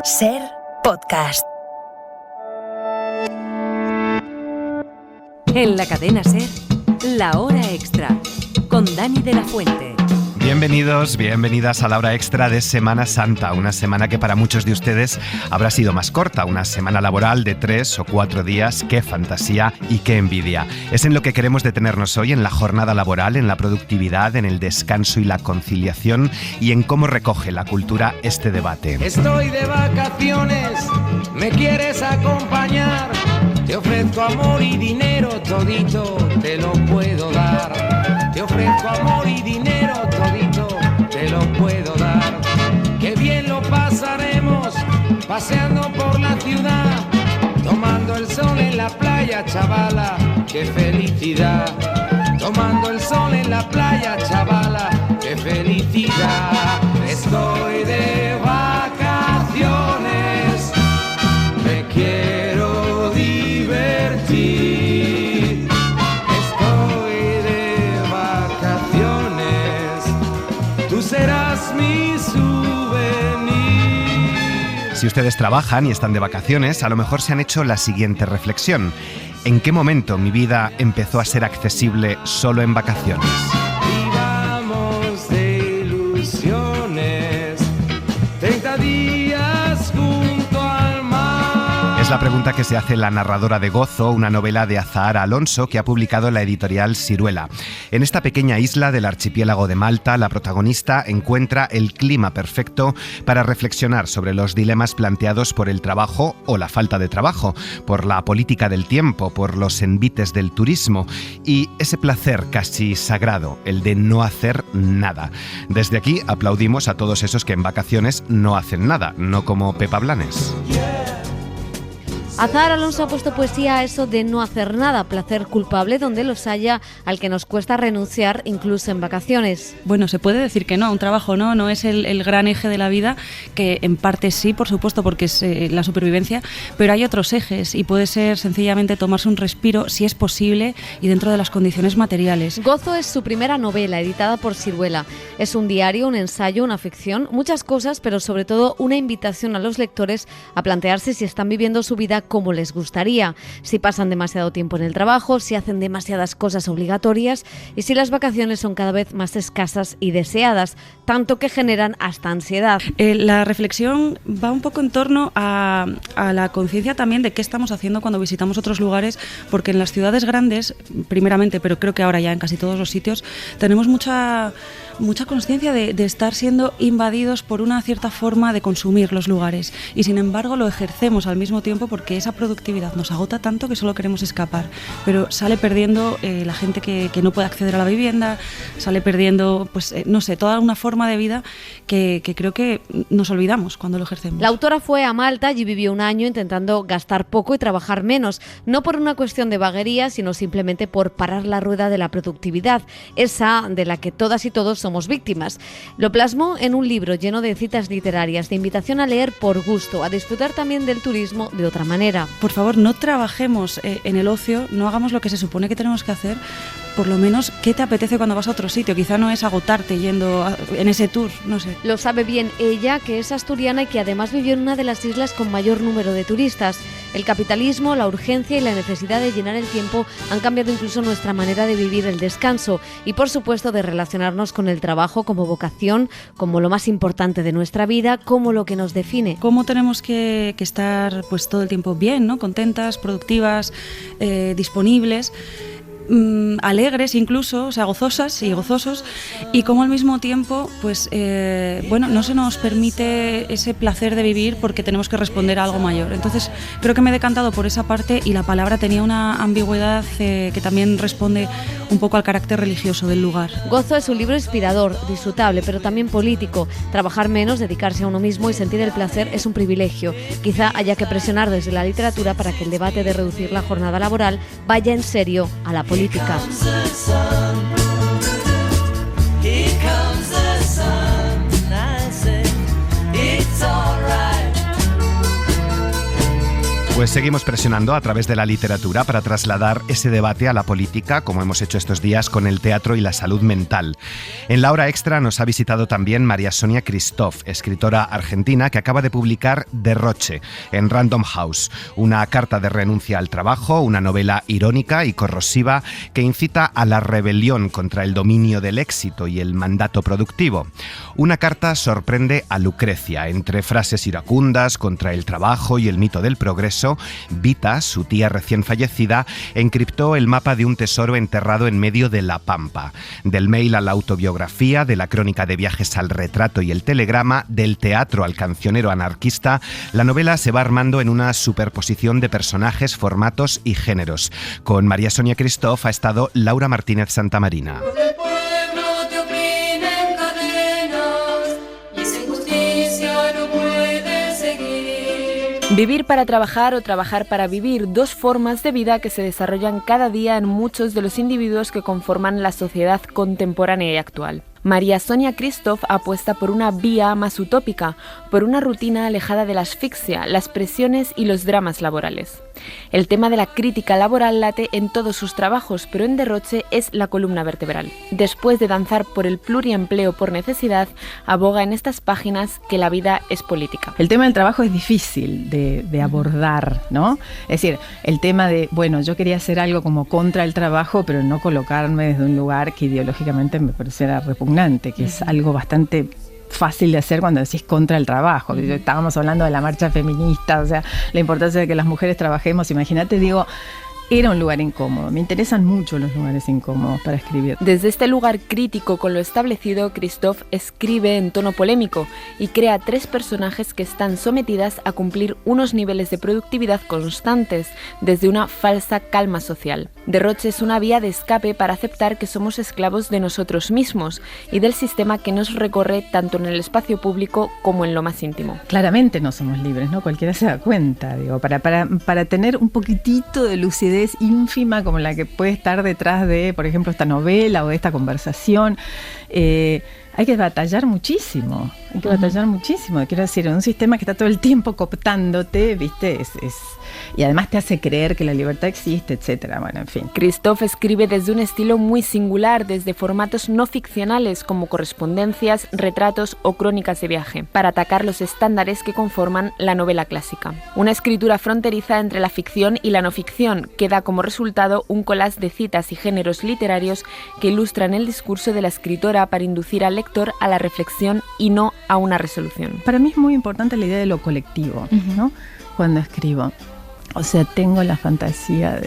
Ser Podcast. En la cadena Ser, La Hora Extra, con Dani de la Fuente. Bienvenidos, bienvenidas a la hora extra de Semana Santa, una semana que para muchos de ustedes habrá sido más corta, una semana laboral de 3 o 4 días, qué fantasía y qué envidia. Es en lo que queremos detenernos hoy, en la jornada laboral, en la productividad, en el descanso y la conciliación y en cómo recoge la cultura este debate. Estoy de vacaciones, ¿me quieres acompañar? Te ofrezco amor y dinero, todito te lo puedo dar. Te ofrezco amor y dinero, todito te lo puedo dar. Qué bien lo pasaremos paseando por la ciudad, tomando el sol en la playa, chavala, qué felicidad. Tomando el sol en la playa, chavala, qué felicidad. Estoy de vacaciones, me quiero divertir. Estoy de vacaciones, tú serás mi souvenir. Si ustedes trabajan y están de vacaciones, a lo mejor se han hecho la siguiente reflexión. ¿En qué momento mi vida empezó a ser accesible solo en vacaciones? Vivamos de ilusiones, 30 días junto al mar. Es la pregunta que se hace la narradora de Gozo, una novela de Azahara Alonso que ha publicado la editorial Siruela. En esta pequeña isla del archipiélago de Malta, la protagonista encuentra el clima perfecto para reflexionar sobre los dilemas planteados por el trabajo o la falta de trabajo, por la política del tiempo, por los envites del turismo y ese placer casi sagrado, el de no hacer nada. Desde aquí aplaudimos a todos esos que en vacaciones no hacen nada, no como Pepa Blanes. Azahara Alonso ha puesto poesía a eso de no hacer nada, placer culpable donde los haya, al que nos cuesta renunciar incluso en vacaciones. Bueno, se puede decir que no, un trabajo no es el gran eje de la vida, que en parte sí, por supuesto, porque es la supervivencia, pero hay otros ejes y puede ser sencillamente tomarse un respiro, si es posible, y dentro de las condiciones materiales. Gozo es su primera novela, editada por Siruela. Es un diario, un ensayo, una ficción, muchas cosas, pero sobre todo una invitación a los lectores a plantearse si están viviendo su vida como les gustaría, si pasan demasiado tiempo en el trabajo, si hacen demasiadas cosas obligatorias y si las vacaciones son cada vez más escasas y deseadas, tanto que generan hasta ansiedad. La reflexión va un poco en torno a la conciencia también de qué estamos haciendo cuando visitamos otros lugares, porque en las ciudades grandes, primeramente, pero creo que ahora ya en casi todos los sitios, tenemos mucha consciencia de estar siendo invadidos por una cierta forma de consumir los lugares y sin embargo lo ejercemos al mismo tiempo porque esa productividad nos agota tanto que solo queremos escapar, pero sale perdiendo la gente que no puede acceder a la vivienda, sale perdiendo toda una forma de vida que creo que nos olvidamos cuando lo ejercemos. La autora fue a Malta y vivió un año intentando gastar poco y trabajar menos, no por una cuestión de vaguería, sino simplemente por parar la rueda de la productividad, esa de la que todas y todos somos víctimas. Lo plasmó en un libro lleno de citas literarias, de invitación a leer por gusto, a disfrutar también del turismo de otra manera. Por favor, no trabajemos en el ocio, no hagamos lo que se supone que tenemos que hacer. Por lo menos, ¿qué te apetece cuando vas a otro sitio? Quizá no es agotarte yendo en ese tour, no sé. Lo sabe bien ella, que es asturiana y que además vivió en una de las islas con mayor número de turistas. El capitalismo, la urgencia y la necesidad de llenar el tiempo han cambiado incluso nuestra manera de vivir el descanso y, por supuesto, de relacionarnos con el trabajo como vocación, como lo más importante de nuestra vida, como lo que nos define. ¿Cómo tenemos que estar pues todo el tiempo bien, ¿no? Contentas, productivas, disponibles? Alegres incluso, o sea, gozosas y gozosos, y como al mismo tiempo no se nos permite ese placer de vivir porque tenemos que responder a algo mayor. Entonces creo que me he decantado por esa parte y la palabra tenía una ambigüedad que también responde un poco al carácter religioso del lugar. Gozo es un libro inspirador, disfrutable, pero también político. Trabajar menos, dedicarse a uno mismo y sentir el placer es un privilegio. Quizá haya que presionar desde la literatura para que el debate de reducir la jornada laboral vaya en serio a la política. Pues seguimos presionando a través de la literatura para trasladar ese debate a la política, como hemos hecho estos días con el teatro y la salud mental. En la hora extra nos ha visitado también María Sonia Christoph, escritora argentina que acaba de publicar Derroche en Random House, una carta de renuncia al trabajo, una novela irónica y corrosiva que incita a la rebelión contra el dominio del éxito y el mandato productivo. Una carta sorprende a Lucrecia. Entre frases iracundas contra el trabajo y el mito del progreso, Vita, su tía recién fallecida, encriptó el mapa de un tesoro enterrado en medio de la pampa. Del mail a la autobiografía, de la crónica de viajes al retrato y el telegrama, del teatro al cancionero anarquista, la novela se va armando en una superposición de personajes, formatos y géneros. Con María Sonia Christoph ha estado Laura Martínez Santamarina. Vivir para trabajar o trabajar para vivir, dos formas de vida que se desarrollan cada día en muchos de los individuos que conforman la sociedad contemporánea y actual. María Sonia Christoph apuesta por una vía más utópica, por una rutina alejada de la asfixia, las presiones y los dramas laborales. El tema de la crítica laboral late en todos sus trabajos, pero en Derroche es la columna vertebral. Después de danzar por el pluriempleo por necesidad, aboga en estas páginas que la vida es política. El tema del trabajo es difícil de abordar, ¿no? Es decir, el tema de, bueno, yo quería hacer algo como contra el trabajo, pero no colocarme desde un lugar que ideológicamente me pareciera repugnante, que es algo bastante fácil de hacer cuando decís contra el trabajo. Estábamos hablando de la marcha feminista, o sea, la importancia de que las mujeres trabajemos. Imagínate, digo, era un lugar incómodo. Me interesan mucho los lugares incómodos para escribir. Desde este lugar crítico con lo establecido, Christoph escribe en tono polémico y crea 3 personajes que están sometidas a cumplir unos niveles de productividad constantes desde una falsa calma social. Derroche es una vía de escape para aceptar que somos esclavos de nosotros mismos y del sistema que nos recorre tanto en el espacio público como en lo más íntimo. Claramente no somos libres, ¿no? Cualquiera se da cuenta, digo, para tener un poquitito de lucidez ínfima como la que puede estar detrás de, por ejemplo, esta novela o de esta conversación, hay que batallar muchísimo. Quiero decir, en un sistema que está todo el tiempo cooptándote, ¿viste? Y además te hace creer que la libertad existe, etcétera. Bueno, en fin. Christoph escribe desde un estilo muy singular, desde formatos no ficcionales como correspondencias, retratos o crónicas de viaje, para atacar los estándares que conforman la novela clásica. Una escritura fronteriza entre la ficción y la no ficción, que da como resultado un collage de citas y géneros literarios que ilustran el discurso de la escritora para inducir al lector a la reflexión y no a una resolución. Para mí es muy importante la idea de lo colectivo, ¿no? Cuando escribo. O sea, tengo la fantasía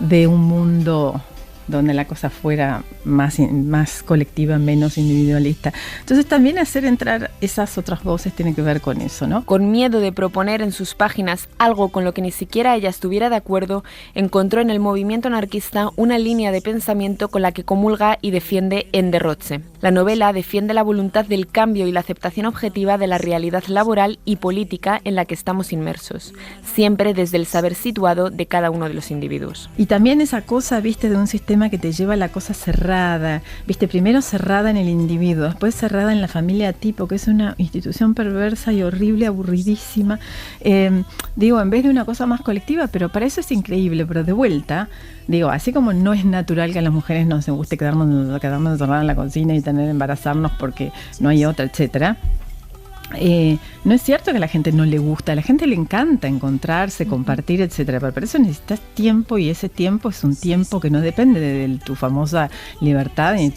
de un mundo donde la cosa fuera más colectiva, menos individualista. Entonces también hacer entrar esas otras voces tiene que ver con eso, ¿no? Con miedo de proponer en sus páginas algo con lo que ni siquiera ella estuviera de acuerdo, encontró en el movimiento anarquista una línea de pensamiento con la que comulga y defiende en Derroche. La novela defiende la voluntad del cambio y la aceptación objetiva de la realidad laboral y política en la que estamos inmersos, siempre desde el saber situado de cada uno de los individuos. Y también esa cosa, viste, de un sistema que te lleva a la cosa cerrada, viste, primero cerrada en el individuo, después cerrada en la familia tipo, que es una institución perversa y horrible, aburridísima, digo, en vez de una cosa más colectiva, pero para eso es increíble, pero de vuelta, digo, así como no es natural que a las mujeres nos guste quedarnos encerradas en la cocina y embarazarnos porque no hay otra, etcétera. No es cierto que a la gente no le gusta, a la gente le encanta encontrarse, compartir, etcétera, pero para eso necesitas tiempo y ese tiempo es un tiempo que no depende de tu famosa libertad ni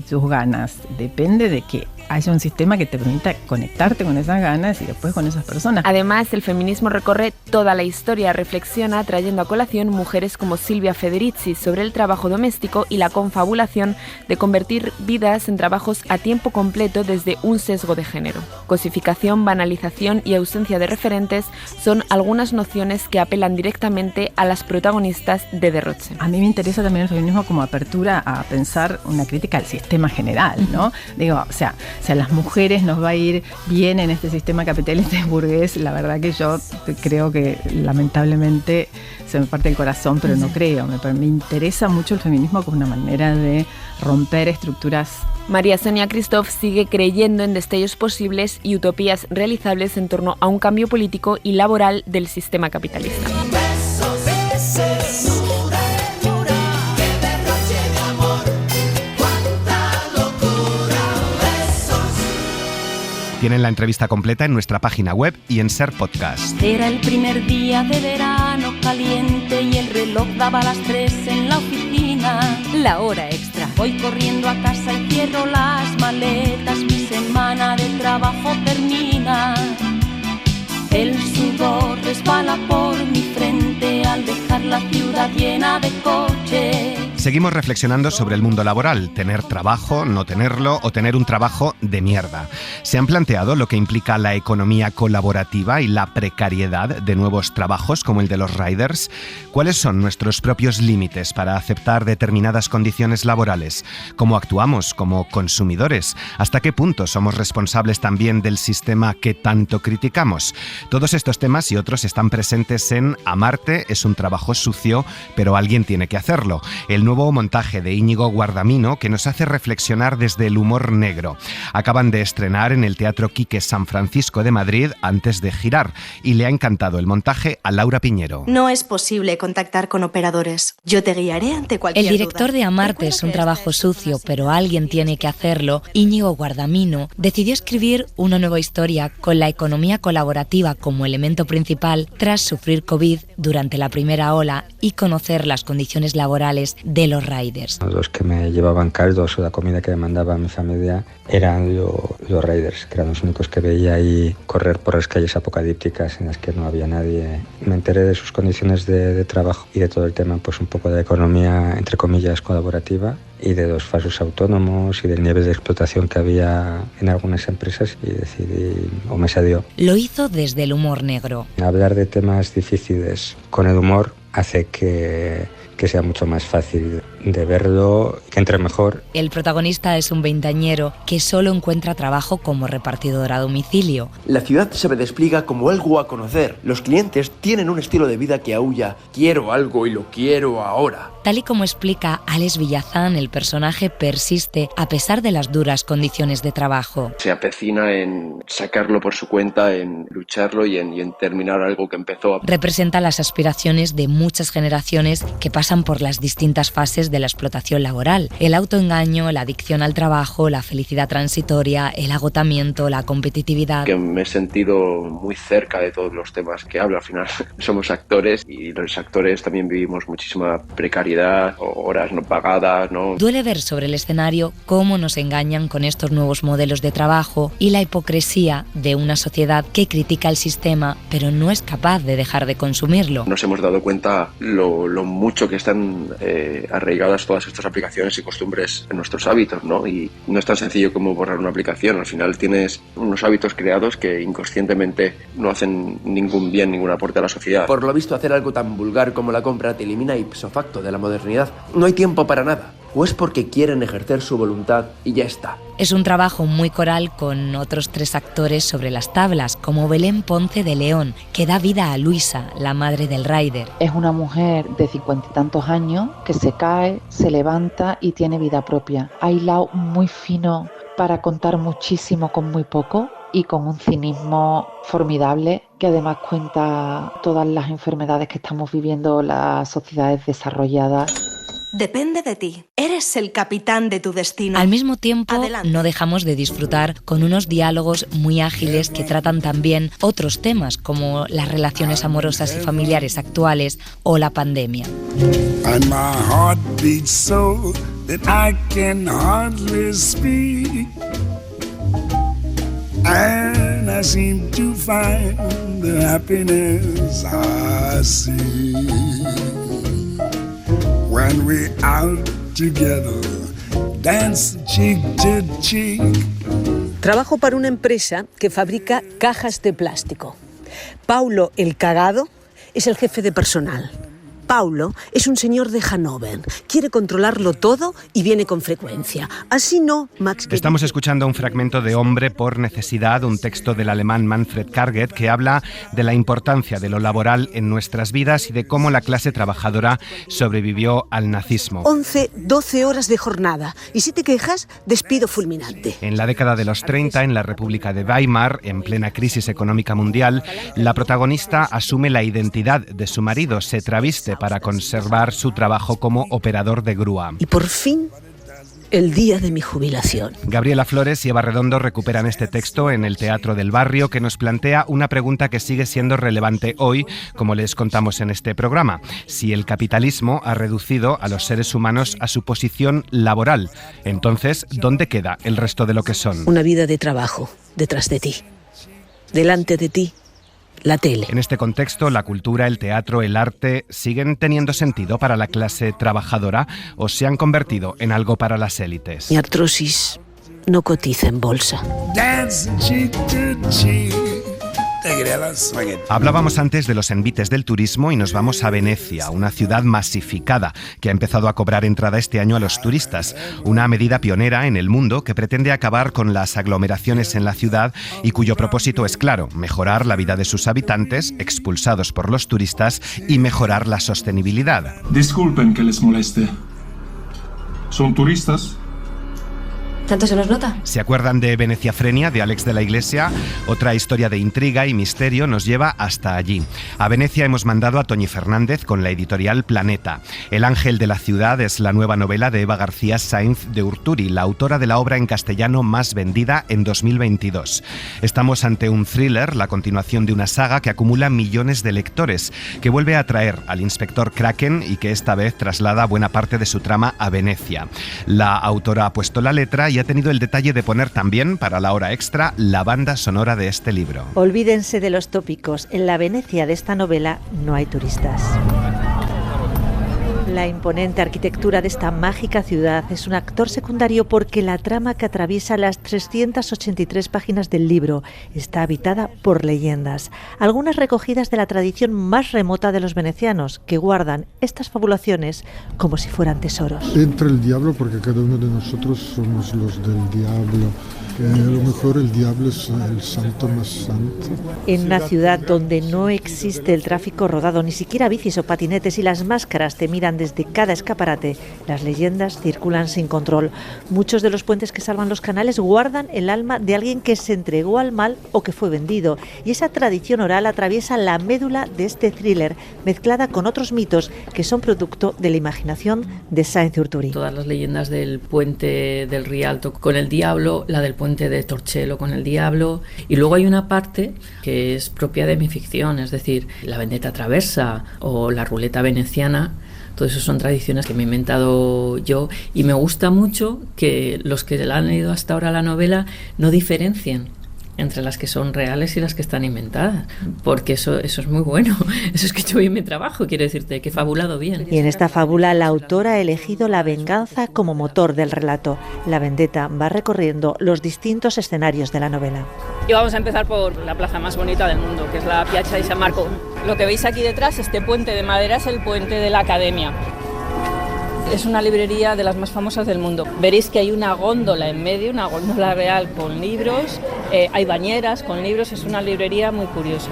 tus ganas, depende de que haya un sistema que te permita conectarte con esas ganas y después con esas personas. Además, el feminismo recorre toda la historia, reflexiona trayendo a colación mujeres como Silvia Federici sobre el trabajo doméstico y la confabulación de convertir vidas en trabajos a tiempo completo desde un sesgo de género. Cosificación, banalización y ausencia de referentes son algunas nociones que apelan directamente a las protagonistas de Derroche. A mí me interesa también el feminismo como apertura a pensar una crítica al sistema general, ¿no? Digo, o sea, las mujeres nos va a ir bien en este sistema capitalista y burgués. La verdad que yo creo que lamentablemente se me parte el corazón, pero no creo. Me interesa mucho el feminismo como una manera de romper estructuras María Sonia Christoph sigue creyendo en destellos posibles y utopías realizables en torno a un cambio político y laboral del sistema capitalista. Tienen la entrevista completa en nuestra página web y en Ser Podcast. Era el primer día de verano caliente y el reloj daba las 3 en la oficina. La hora extra. Voy corriendo a casa y cierro las maletas. Mi semana de trabajo termina. El sudor resbala por mi frente al dejar la ciudad llena de coches. Seguimos reflexionando sobre el mundo laboral, tener trabajo, no tenerlo o tener un trabajo de mierda. ¿Se han planteado lo que implica la economía colaborativa y la precariedad de nuevos trabajos como el de los riders? ¿Cuáles son nuestros propios límites para aceptar determinadas condiciones laborales? ¿Cómo actuamos como consumidores? ¿Hasta qué punto somos responsables también del sistema que tanto criticamos? Todos estos temas y otros están presentes en Amarte es un trabajo sucio, pero alguien tiene que hacerlo. El nuevo montaje de Íñigo Guardamino que nos hace reflexionar desde el humor negro. Acaban de estrenar en el Teatro Quique San Francisco de Madrid antes de girar y le ha encantado el montaje a Laura Piñero. No es posible contactar con operadores. Yo te guiaré ante cualquier duda. El director de Amarte es un trabajo sucio, pero alguien tiene que hacerlo. Íñigo Guardamino decidió escribir una nueva historia con la economía colaborativa como elemento principal tras sufrir COVID durante la primera ola y conocer las condiciones laborales de los riders. Los que me llevaban caldos o la comida que me mandaba mi familia eran los riders, que eran los únicos que veía ahí correr por las calles apocalípticas en las que no había nadie. Me enteré de sus condiciones de trabajo y de todo el tema, pues un poco de economía, entre comillas, colaborativa y de los falsos autónomos y del nivel de explotación que había en algunas empresas y decidí, o me salió. Lo hizo desde el humor negro. Hablar de temas difíciles con el humor hace que sea mucho más fácil de verlo, que entre mejor. El protagonista es un veinteañero que solo encuentra trabajo como repartidor a domicilio. La ciudad se me despliega como algo a conocer. Los clientes tienen un estilo de vida que aúlla: quiero algo y lo quiero ahora. Tal y como explica Alex Villazán, el personaje persiste a pesar de las duras condiciones de trabajo. Se apecina en sacarlo por su cuenta, en lucharlo y en terminar algo que empezó. Representa las aspiraciones de muchas generaciones que pasan por las distintas fases de la explotación laboral. El autoengaño, la adicción al trabajo, la felicidad transitoria, el agotamiento, la competitividad. Que me he sentido muy cerca de todos los temas que hablo. Al final somos actores y los actores también vivimos muchísima precariedad, horas no pagadas, ¿no? Duele ver sobre el escenario cómo nos engañan con estos nuevos modelos de trabajo y la hipocresía de una sociedad que critica el sistema pero no es capaz de dejar de consumirlo. Nos hemos dado cuenta lo mucho que están arraigadas todas estas aplicaciones y costumbres en nuestros hábitos, ¿no? Y no es tan sencillo como borrar una aplicación. Al final tienes unos hábitos creados que inconscientemente no hacen ningún bien, ningún aporte a la sociedad. Por lo visto, hacer algo tan vulgar como la compra te elimina ipso facto de la modernidad. No hay tiempo para nada. O es porque quieren ejercer su voluntad y ya está. Es un trabajo muy coral con otros 3 actores sobre las tablas, como Belén Ponce de León, que da vida a Luisa, la madre del rider. Es una mujer de 50 y tantos años que se cae, se levanta y tiene vida propia. Ha hilado muy fino para contar muchísimo con muy poco y con un cinismo formidable que además cuenta todas las enfermedades que estamos viviendo las sociedades desarrolladas. Depende de ti. Eres el capitán de tu destino. Al mismo tiempo, Adelante. no dejamos de disfrutar con unos diálogos muy ágiles que tratan también otros temas como las relaciones amorosas y familiares actuales o la pandemia. And my heart beats so that I can hardly speak. And I seem to find the happiness I see. When we're out together, dance cheek to cheek. Trabajo para una empresa que fabrica cajas de plástico. Paulo el Cagado es el jefe de personal. Paulo es un señor de Hannover. Quiere controlarlo todo y viene con frecuencia. Así no, Max... Estamos escuchando un fragmento de Hombre por necesidad, un texto del alemán Manfred Karget que habla de la importancia de lo laboral en nuestras vidas y de cómo la clase trabajadora sobrevivió al nazismo. 11, 12 horas de jornada. Y si te quejas, despido fulminante. En la década de los 30, en la República de Weimar, en plena crisis económica mundial, la protagonista asume la identidad de su marido, se traviste para conservar su trabajo como operador de grúa. Y por fin, el día de mi jubilación. Gabriela Flores y Eva Redondo recuperan este texto en el Teatro del Barrio, que nos plantea una pregunta que sigue siendo relevante hoy, como les contamos en este programa: si el capitalismo ha reducido a los seres humanos a su posición laboral, entonces, ¿dónde queda el resto de lo que son? Una vida de trabajo detrás de ti, delante de ti. La tele. En este contexto, la cultura, el teatro, el arte, ¿siguen teniendo sentido para la clase trabajadora o se han convertido en algo para las élites? Mi artrosis no cotiza en bolsa. Hablábamos antes de los envites del turismo y nos vamos a Venecia, una ciudad masificada que ha empezado a cobrar entrada este año a los turistas, una medida pionera en el mundo que pretende acabar con las aglomeraciones en la ciudad y cuyo propósito es claro: mejorar la vida de sus habitantes, expulsados por los turistas, y mejorar la sostenibilidad. Disculpen que les moleste. ¿Son turistas? ¿Tanto se nos nota? ¿Se acuerdan de Veneciafrenia, de Alex de la Iglesia? Otra historia de intriga y misterio nos lleva hasta allí. A Venecia hemos mandado a Toñi Fernández con la editorial Planeta. El ángel de la ciudad es la nueva novela de Eva García Sáenz de Urturi, la autora de la obra en castellano más vendida en 2022. Estamos ante un thriller, la continuación de una saga que acumula millones de lectores, que vuelve a atraer al inspector Kraken y que esta vez traslada buena parte de su trama a Venecia. La autora ha puesto la letra y ha tenido el detalle de poner también, para la hora extra, la banda sonora de este libro. Olvídense de los tópicos. En la Venecia de esta novela no hay turistas. La imponente arquitectura de esta mágica ciudad es un actor secundario porque la trama que atraviesa las 383 páginas del libro está habitada por leyendas, algunas recogidas de la tradición más remota de los venecianos, que guardan estas fabulaciones como si fueran tesoros. Entra el diablo porque cada uno de nosotros somos los del diablo. Que a lo mejor el diablo es el santo más santo. En una ciudad donde no existe el tráfico rodado, ni siquiera bicis o patinetes, y las máscaras te miran desde cada escaparate, las leyendas circulan sin control. Muchos de los puentes que salvan los canales guardan el alma de alguien que se entregó al mal o que fue vendido, y esa tradición oral atraviesa la médula de este thriller, mezclada con otros mitos que son producto de la imaginación de Sáenz de Urturi. Todas las leyendas del puente del Rialto con el diablo, la del puente de Torcello con el diablo, y luego hay una parte que es propia de mi ficción, es decir, la vendetta traversa o la ruleta veneciana. Todo eso son tradiciones que me he inventado yo, y me gusta mucho que los que la han leído hasta ahora la novela no diferencien entre las que son reales y las que están inventadas, porque eso es muy bueno. Eso es que he hecho bien mi trabajo, quiero decirte, que he fabulado bien. Y en esta fábula la autora ha elegido la venganza como motor del relato. La vendetta va recorriendo los distintos escenarios de la novela. Y vamos a empezar por la plaza más bonita del mundo, que es la Piazza di San Marco. Lo que veis aquí detrás, este puente de madera, es el puente de la Academia. Es una librería de las más famosas del mundo. Veréis que hay una góndola en medio, una góndola real con libros, hay bañeras con libros, es una librería muy curiosa.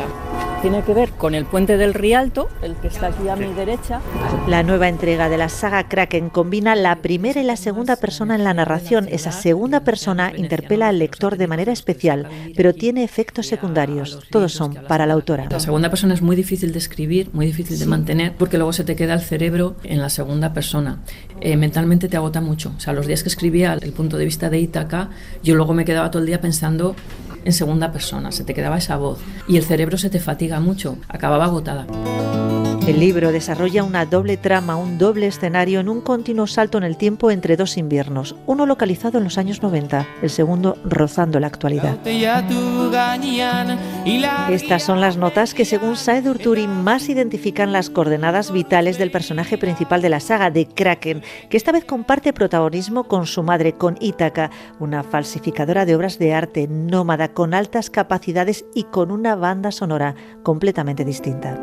Tiene que ver con el puente del Rialto, el que está aquí a mi derecha. La nueva entrega de la saga Kraken combina la primera y la segunda persona en la narración. Esa segunda persona interpela al lector de manera especial, pero tiene efectos secundarios. Todos son para la autora. La segunda persona es muy difícil de escribir, muy difícil de mantener, porque luego se te queda el cerebro en la segunda persona. Mentalmente te agota mucho. O sea, los días que escribía el punto de vista de Ítaca, yo luego me quedaba todo el día pensando en segunda persona, se te quedaba esa voz y el cerebro se te fatiga mucho, acababa agotada. El libro desarrolla una doble trama, un doble escenario en un continuo salto en el tiempo entre dos inviernos, uno localizado en los años 90, el segundo rozando la actualidad. Estas son las notas que, según Sáenz de Urturi, más identifican las coordenadas vitales del personaje principal de la saga, de Kraken, que esta vez comparte protagonismo con su madre, con Ítaca, una falsificadora de obras de arte, nómada, con altas capacidades y con una banda sonora completamente distinta.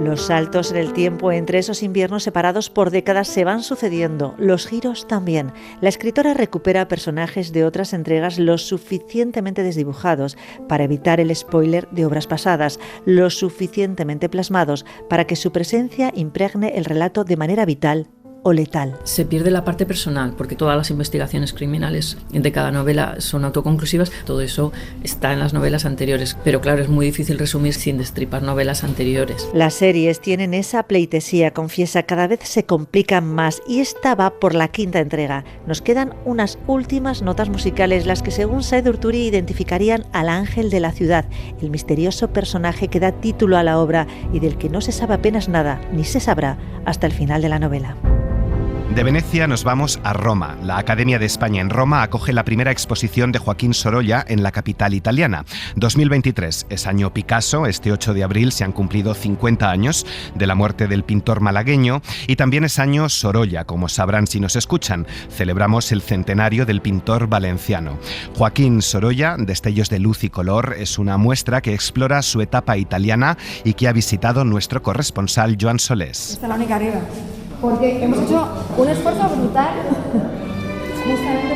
Los saltos en el tiempo entre esos inviernos separados por décadas se van sucediendo, los giros también. La escritora recupera personajes de otras entregas lo suficientemente desdibujados para evitar el spoiler de obras pasadas, lo suficientemente plasmados para que su presencia impregne el relato de manera vital o letal. Se pierde la parte personal, porque todas las investigaciones criminales de cada novela son autoconclusivas. Todo eso está en las novelas anteriores, pero claro, es muy difícil resumir sin destripar novelas anteriores. Las series tienen esa pleitesía, confiesa, cada vez se complican más, y esta va por la 5ª entrega. Nos quedan unas últimas notas musicales, las que según Said Urturi identificarían al ángel de la ciudad, el misterioso personaje que da título a la obra y del que no se sabe apenas nada, ni se sabrá hasta el final de la novela. De Venecia nos vamos a Roma. La Academia de España en Roma acoge la primera exposición de Joaquín Sorolla en la capital italiana. 2023 es año Picasso. Este 8 de abril se han cumplido 50 años de la muerte del pintor malagueño, y también es año Sorolla, como sabrán si nos escuchan. Celebramos el centenario del pintor valenciano. Joaquín Sorolla, Destellos de luz y color, es una muestra que explora su etapa italiana y que ha visitado nuestro corresponsal Joan Solés. Esta es la única arriba. Porque hemos hecho un esfuerzo brutal justamente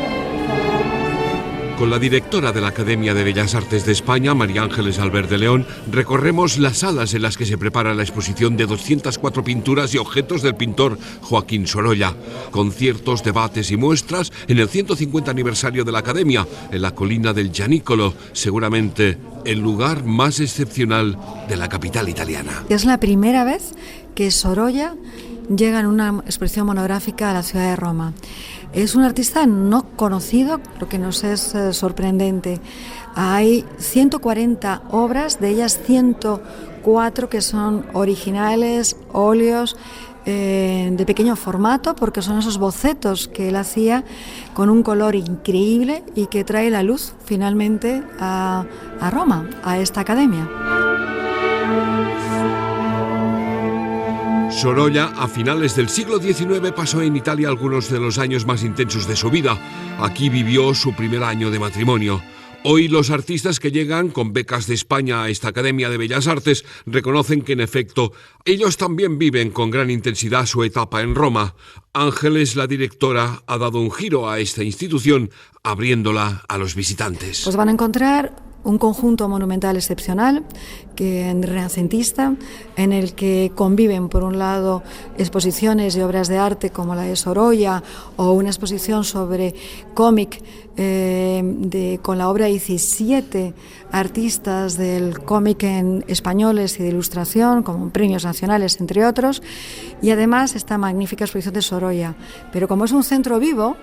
Con la directora de la Academia de Bellas Artes de España, María Ángeles Albert de León, recorremos las salas en las que se prepara la exposición de 204 pinturas y objetos del pintor Joaquín Sorolla. Conciertos, debates y muestras en el 150 aniversario de la Academia, en la colina del Gianicolo, seguramente el lugar más excepcional de la capital italiana. es la primera vez que Sorolla llega en una exposición monográfica a la ciudad de Roma. Es un artista no conocido, lo que nos es sorprendente. Hay 140 obras, de ellas 104 que son originales, óleos, de pequeño formato, porque son esos bocetos que él hacía con un color increíble y que trae la luz finalmente a Roma, a esta academia. Sorolla, a finales del siglo XIX, pasó en Italia algunos de los años más intensos de su vida. Aquí vivió su primer año de matrimonio. Hoy los artistas que llegan con becas de España a esta Academia de Bellas Artes reconocen que, en efecto, ellos también viven con gran intensidad su etapa en Roma. Ángeles, la directora, ha dado un giro a esta institución, abriéndola a los visitantes. Pues van a encontrar un conjunto monumental excepcional, renacentista, en el que conviven, por un lado, exposiciones y obras de arte como la de Sorolla, o una exposición sobre cómic con la obra de 17 artistas del cómic en españoles y de ilustración, como premios nacionales, entre otros, y además esta magnífica exposición de Sorolla. Pero como es un centro vivo,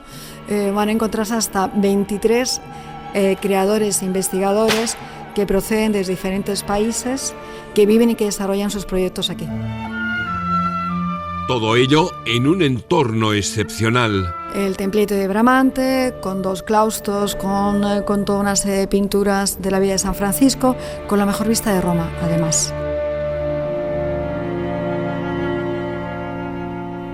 van a encontrarse hasta 23 creadores e investigadores que proceden de diferentes países, que viven y que desarrollan sus proyectos aquí. Todo ello en un entorno excepcional. El templete de Bramante, con 2 claustros, con toda una serie de pinturas de la Villa de San Francisco, con la mejor vista de Roma, además.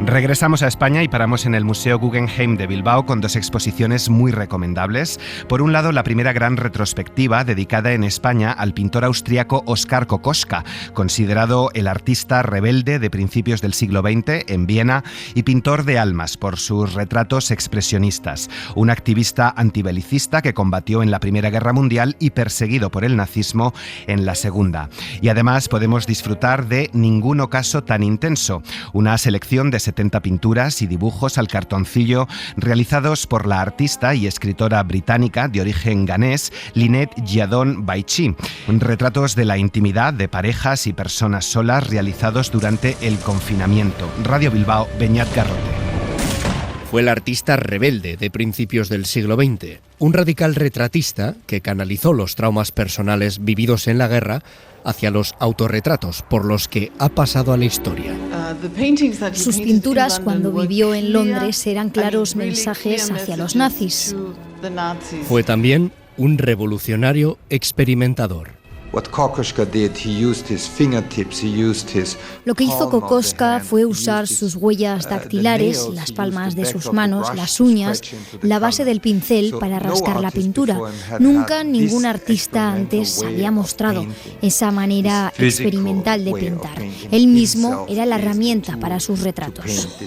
Regresamos a España y paramos en el Museo Guggenheim de Bilbao con 2 exposiciones muy recomendables. Por un lado, la primera gran retrospectiva dedicada en España al pintor austriaco Oskar Kokoschka, considerado el artista rebelde de principios del siglo XX en Viena y pintor de almas por sus retratos expresionistas. Un activista antibelicista que combatió en la Primera Guerra Mundial y perseguido por el nazismo en la Segunda. Y además podemos disfrutar de Ningún ocaso tan intenso, una selección de 70 pinturas y dibujos al cartoncillo realizados por la artista y escritora británica de origen ganés Lynette Giadon Baichi. Retratos de la intimidad de parejas y personas solas realizados durante el confinamiento. Radio Bilbao, Beñat Garrote. Fue el artista rebelde de principios del siglo XX, un radical retratista que canalizó los traumas personales vividos en la guerra hacia los autorretratos por los que ha pasado a la historia. Sus pinturas cuando vivió en Londres eran claros mensajes hacia los nazis. Fue también un revolucionario experimentador. Lo que hizo Kokoschka fue usar sus huellas dactilares, las palmas de sus manos, las uñas, la base del pincel para rascar la pintura. Nunca ningún artista antes había mostrado esa manera experimental de pintar. Él mismo era la herramienta para sus retratos.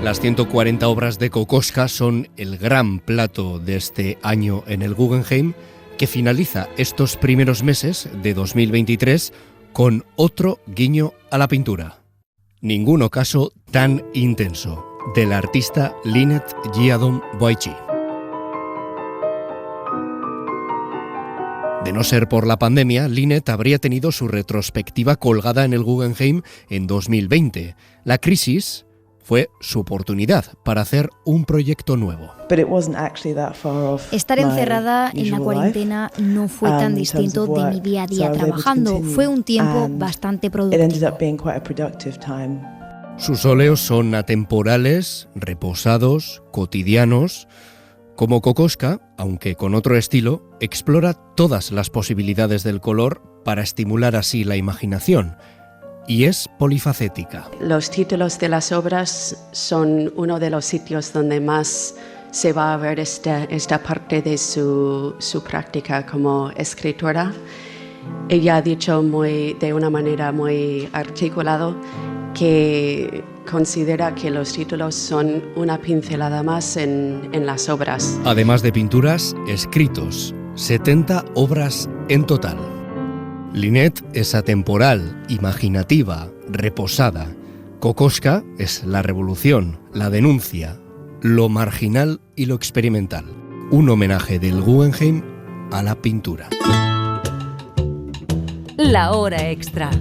Las 140 obras de Kokoschka son el gran plato de este año en el Guggenheim, que finaliza estos primeros meses de 2023 con otro guiño a la pintura. Ningún ocaso tan intenso, del artista Linet Guiadon-Boichi. De no ser por la pandemia, Linet habría tenido su retrospectiva colgada en el Guggenheim en 2020. La crisis fue su oportunidad para hacer un proyecto nuevo. Estar encerrada en la cuarentena no fue tan distinto de mi día a día trabajando. Fue un tiempo bastante productivo. Sus óleos son atemporales, reposados, cotidianos. Como Kokoschka, aunque con otro estilo, explora todas las posibilidades del color para estimular así la imaginación. Y es polifacética. Los títulos de las obras son uno de los sitios donde más se va a ver esta parte de su práctica como escritora. Ella ha dicho de una manera muy articulada que considera que los títulos son una pincelada más en las obras. Además de pinturas, escritos, 70 obras en total. Linet es atemporal, imaginativa, reposada. Kokoschka es la revolución, la denuncia, lo marginal y lo experimental. Un homenaje del Guggenheim a la pintura. La hora extra.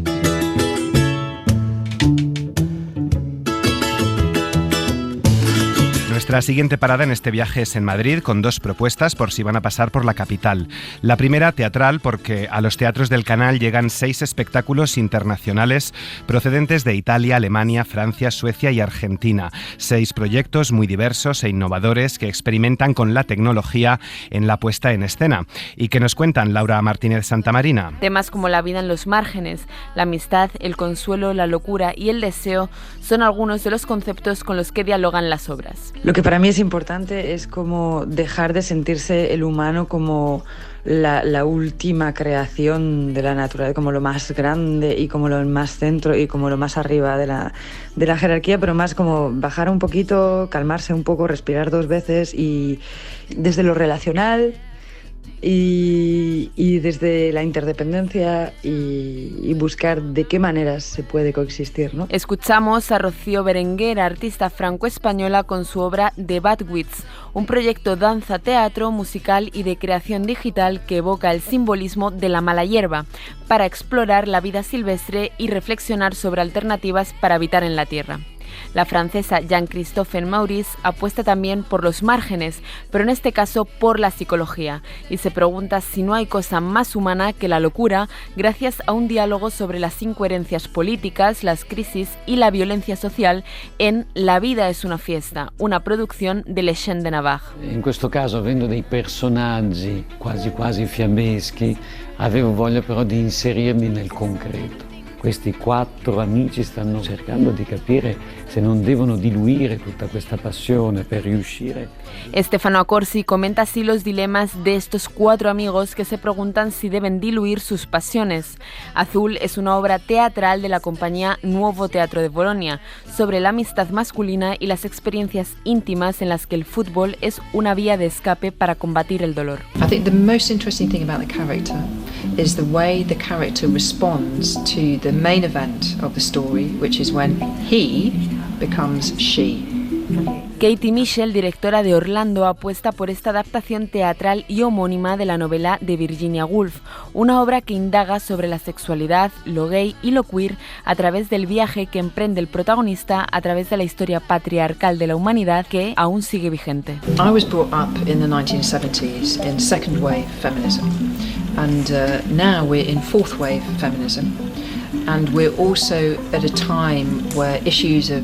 Nuestra siguiente parada en este viaje es en Madrid, con dos propuestas por si van a pasar por la capital. La primera, teatral, porque a los teatros del Canal llegan 6 espectáculos internacionales procedentes de Italia, Alemania, Francia, Suecia y Argentina. 6 proyectos muy diversos e innovadores que experimentan con la tecnología en la puesta en escena. ¿Y que nos cuentan, Laura Martínez Santamarina? Temas como la vida en los márgenes, la amistad, el consuelo, la locura y el deseo son algunos de los conceptos con los que dialogan las obras. Lo que para mí es importante es como dejar de sentirse el humano como la última creación de la naturaleza, como lo más grande y como lo más centro y como lo más arriba de la jerarquía, pero más como bajar un poquito, calmarse un poco, respirar 2 veces y desde lo relacional y desde la interdependencia y buscar de qué maneras se puede coexistir, ¿no? Escuchamos a Rocío Berenguer, artista franco-española, con su obra The Badwits, un proyecto danza, teatro, musical y de creación digital que evoca el simbolismo de la mala hierba para explorar la vida silvestre y reflexionar sobre alternativas para habitar en la tierra. La francesa Jean-Christophe Maurice apuesta también por los márgenes, pero en este caso por la psicología, y se pregunta si no hay cosa más humana que la locura, gracias a un diálogo sobre las incoherencias políticas, las crisis y la violencia social en La vida es una fiesta, una producción de Le Chêne de Navarre. In questo caso, avendo dei personaggi quasi fiammeschi, avevo voglia però di inserirmi nel concreto. Questi 4 amici stanno cercando di capire se non devono diluire tutta questa passione per riuscire. Stefano Accorsi comenta así los dilemas de estos 4 amigos que se preguntan si deben diluir sus pasiones. Azul es una obra teatral de la compañía Nuovo Teatro de Bolonia sobre la amistad masculina y las experiencias íntimas en las que el fútbol es una vía de escape para combatir el dolor. I think the most interesting thing about the character is the way the character responds to the main event of the story, which is when he becomes she. Katie Mitchell, directora de Orlando, apuesta por esta adaptación teatral y homónima de la novela de Virginia Woolf, una obra que indaga sobre la sexualidad, lo gay y lo queer a través del viaje que emprende el protagonista a través de la historia patriarcal de la humanidad que aún sigue vigente. I was brought up in the 1970s in second wave feminism, and now we're in fourth wave feminism. And we're also at a time where issues of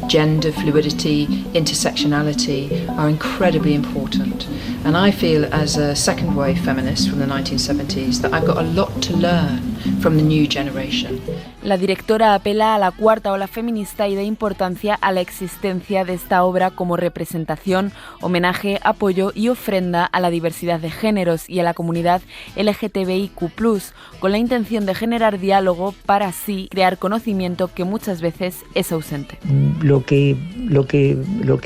gender fluidity, intersectionality are incredibly important. And I feel, as a second wave feminist from the 1970s, that I've got a lot to learn from the new generation. La directora apela a la cuarta ola feminista y da importancia a la existencia de esta obra como representación, homenaje, apoyo y ofrenda a la diversidad de géneros y a la comunidad LGTBIQ+, con la intención de generar diálogo para así crear conocimiento que muchas veces es ausente. Lo que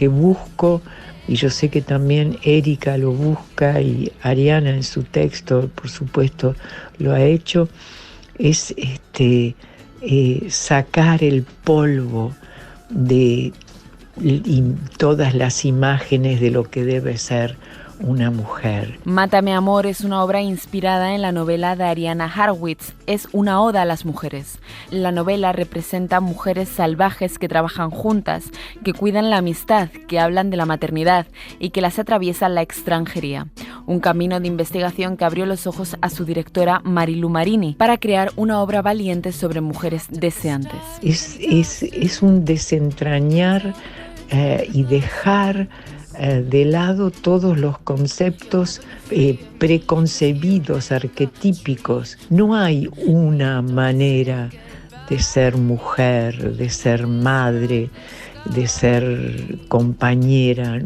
busco, y yo sé que también Erika lo busca y Ariana en su texto, por supuesto, lo ha hecho, es sacar el polvo de todas las imágenes de lo que debe ser una mujer. Mátame Amor es una obra inspirada en la novela de Ariana Harwitz. Es una oda a las mujeres. La novela representa mujeres salvajes que trabajan juntas, que cuidan la amistad, que hablan de la maternidad y que las atraviesa la extranjería. Un camino de investigación que abrió los ojos a su directora Marilu Marini para crear una obra valiente sobre mujeres deseantes. Es un desentrañar y dejar de lado todos los conceptos preconcebidos, arquetípicos. No hay una manera de ser mujer, de ser madre, de ser compañera.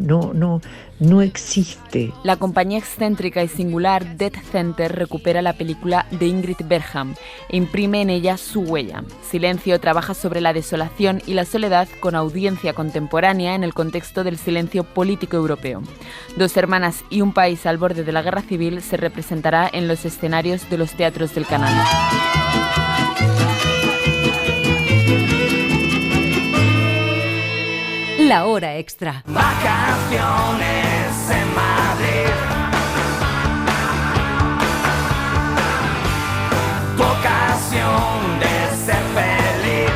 No existe. La compañía excéntrica y singular Death Center recupera la película de Ingrid Bergman e imprime en ella su huella. Silencio trabaja sobre la desolación y la soledad con audiencia contemporánea en el contexto del silencio político europeo. Dos hermanas y un país al borde de la guerra civil se representará en los escenarios de los teatros del canal. La hora extra. Vacaciones en Madrid. Tu ocasión de ser feliz.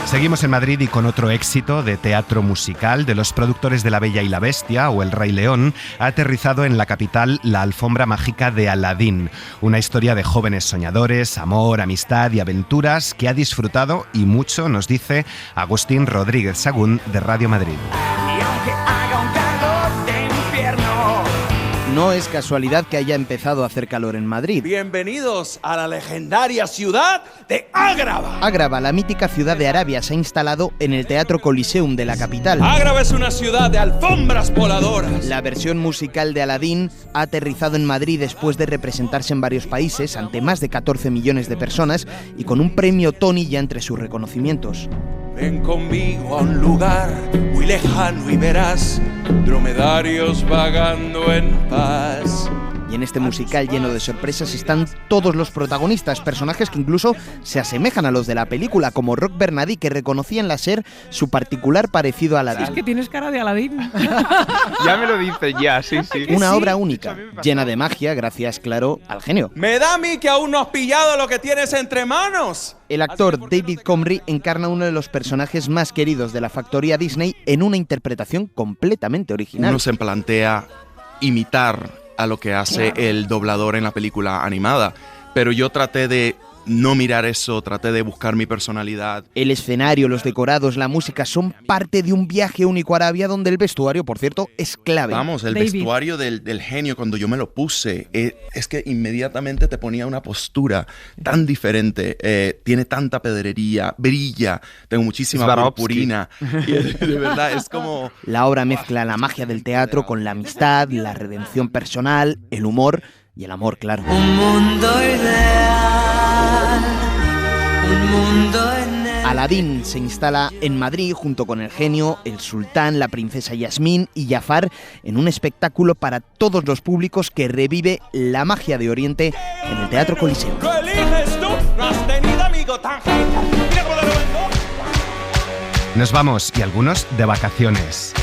Seguimos en Madrid y con otro éxito de teatro musical de los productores de La Bella y la Bestia o El Rey León ha aterrizado en la capital La Alfombra Mágica de Aladín, una historia de jóvenes soñadores, amor, amistad y aventuras que ha disfrutado y mucho, nos dice Agustín Rodríguez Sagún de Radio Madrid. Y aunque haga un calor de infierno, no es casualidad que haya empezado a hacer calor en Madrid. Bienvenidos a la legendaria ciudad de Ágrava. Ágrava, la mítica ciudad de Arabia, se ha instalado en el Teatro Coliseum de la capital. Ágrava es una ciudad de alfombras voladoras. La versión musical de Aladín ha aterrizado en Madrid después de representarse en varios países ante más de 14 millones de personas y con un premio Tony ya entre sus reconocimientos. Ven conmigo a un lugar muy lejano y verás dromedarios vagando en paz. Y en este musical lleno de sorpresas están todos los protagonistas, personajes que incluso se asemejan a los de la película, como Roc Bernadi, que reconocía en la SER su particular parecido a Aladín. Es que tienes cara de Aladín. Ya me lo dice, ya, sí. Una obra única, llena de magia, gracias, claro, al genio. Me da a mí que aún no has pillado lo que tienes entre manos. El actor David Comrie encarna uno de los personajes más queridos de la factoría Disney en una interpretación completamente original. Uno se plantea imitar a lo que hace el doblador en la película animada, pero yo traté de no mirar eso, traté de buscar mi personalidad. El escenario, los decorados, la música son parte de un viaje único a Arabia donde el vestuario, por cierto, es clave. Vamos, el vestuario del genio, cuando yo me lo puse, es que inmediatamente te ponía una postura tan diferente, tiene tanta pedrería, brilla, tengo muchísima purpurina, y de verdad es como... La obra mezcla la magia del teatro con la amistad, la redención personal, el humor y el amor, claro. Un mundo ideal, un mundo ideal. Aladín se instala en Madrid junto con el genio, el sultán, la princesa Yasmín y Jafar en un espectáculo para todos los públicos que revive la magia de Oriente en el Teatro Coliseum. ¿Lo eliges tú? No has tenido amigo tan genial. Mira cómo lo vengo. Nos vamos y algunos de vacaciones.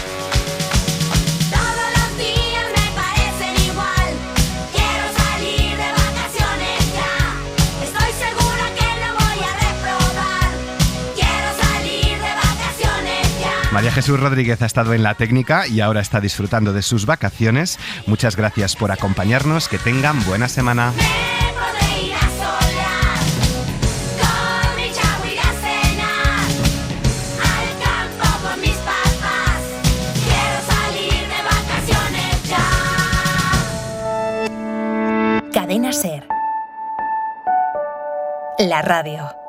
María Jesús Rodríguez ha estado en la técnica y ahora está disfrutando de sus vacaciones. Muchas gracias por acompañarnos. Que tengan buena semana. Cadena SER. La radio.